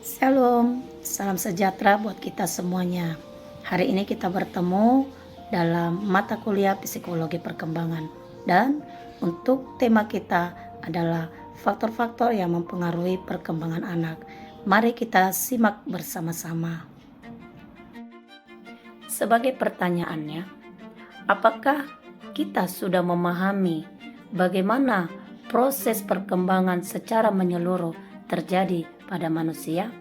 Shalom, salam sejahtera buat kita semuanya. Hari ini kita bertemu dalam mata kuliah psikologi perkembangan. Dan untuk tema kita adalah faktor-faktor yang mempengaruhi perkembangan anak. Mari kita simak bersama-sama. Sebagai pertanyaannya, apakah kita sudah memahami bagaimana proses perkembangan secara menyeluruh terjadi pada manusia?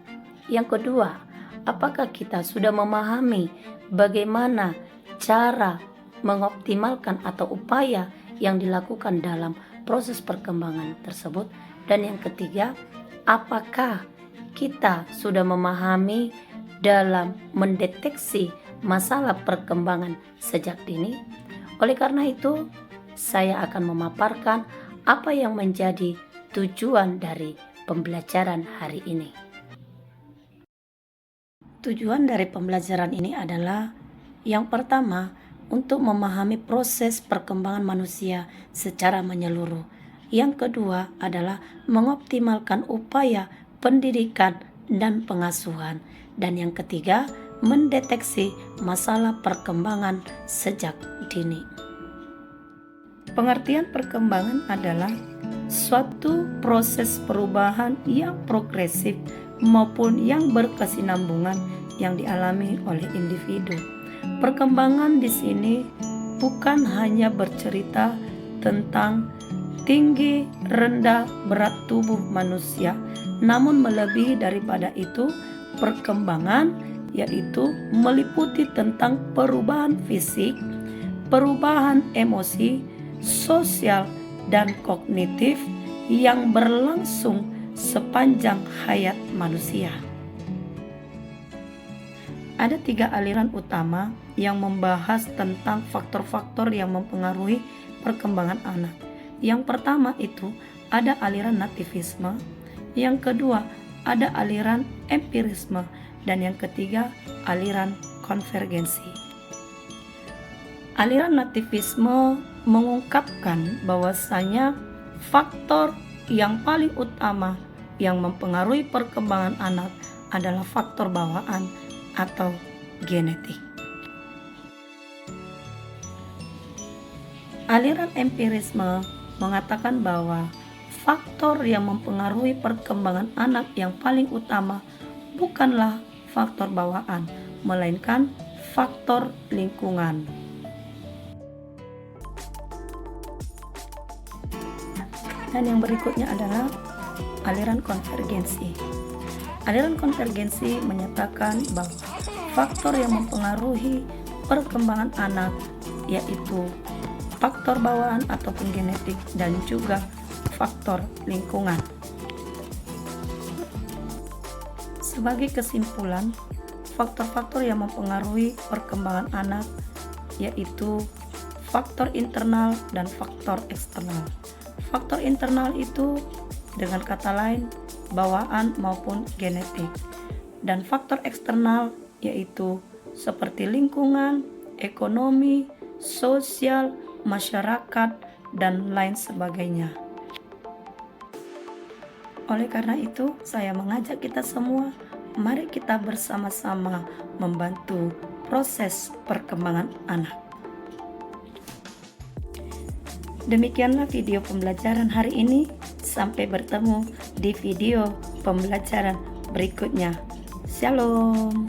Yang kedua, apakah kita sudah memahami bagaimana cara mengoptimalkan atau upaya yang dilakukan dalam proses perkembangan tersebut? Dan yang ketiga, apakah kita sudah memahami dalam mendeteksi masalah perkembangan sejak dini? Oleh karena itu, saya akan memaparkan apa yang menjadi tujuan dari pembelajaran hari ini. Tujuan dari pembelajaran ini adalah yang pertama, untuk memahami proses perkembangan manusia secara menyeluruh. Yang kedua adalah mengoptimalkan upaya pendidikan dan pengasuhan. Dan yang ketiga, mendeteksi masalah perkembangan sejak dini. Pengertian perkembangan adalah suatu proses perubahan yang progresif maupun yang berkesinambungan yang dialami oleh individu. Perkembangan di sini bukan hanya bercerita tentang tinggi, rendah, berat tubuh manusia, namun melebihi daripada itu, perkembangan yaitu meliputi tentang perubahan fisik, perubahan emosi, sosial, dan kognitif yang berlangsung sepanjang hayat manusia. Ada 3 aliran utama yang membahas tentang faktor-faktor yang mempengaruhi perkembangan anak. Yang pertama itu ada aliran nativisme, yang kedua ada aliran empirisme, dan yang ketiga aliran konvergensi. Aliran nativisme mengungkapkan bahwasanya faktor yang paling utama yang mempengaruhi perkembangan anak adalah faktor bawaan atau genetik. Aliran empirisme mengatakan bahwa faktor yang mempengaruhi perkembangan anak yang paling utama bukanlah faktor bawaan, melainkan faktor lingkungan. Dan yang berikutnya adalah aliran konvergensi. Aliran konvergensi menyatakan bahwa faktor yang mempengaruhi perkembangan anak yaitu faktor bawaan ataupun genetik dan juga faktor lingkungan. Sebagai kesimpulan, faktor-faktor yang mempengaruhi perkembangan anak yaitu faktor internal dan faktor eksternal. Faktor internal itu dengan kata lain bawaan maupun genetik, dan faktor eksternal yaitu seperti lingkungan, ekonomi, sosial, masyarakat, dan lain sebagainya. Oleh karena itu, saya mengajak kita semua, mari kita bersama-sama membantu proses perkembangan anak. Demikianlah video pembelajaran hari ini. Sampai bertemu di video pembelajaran berikutnya. Shalom.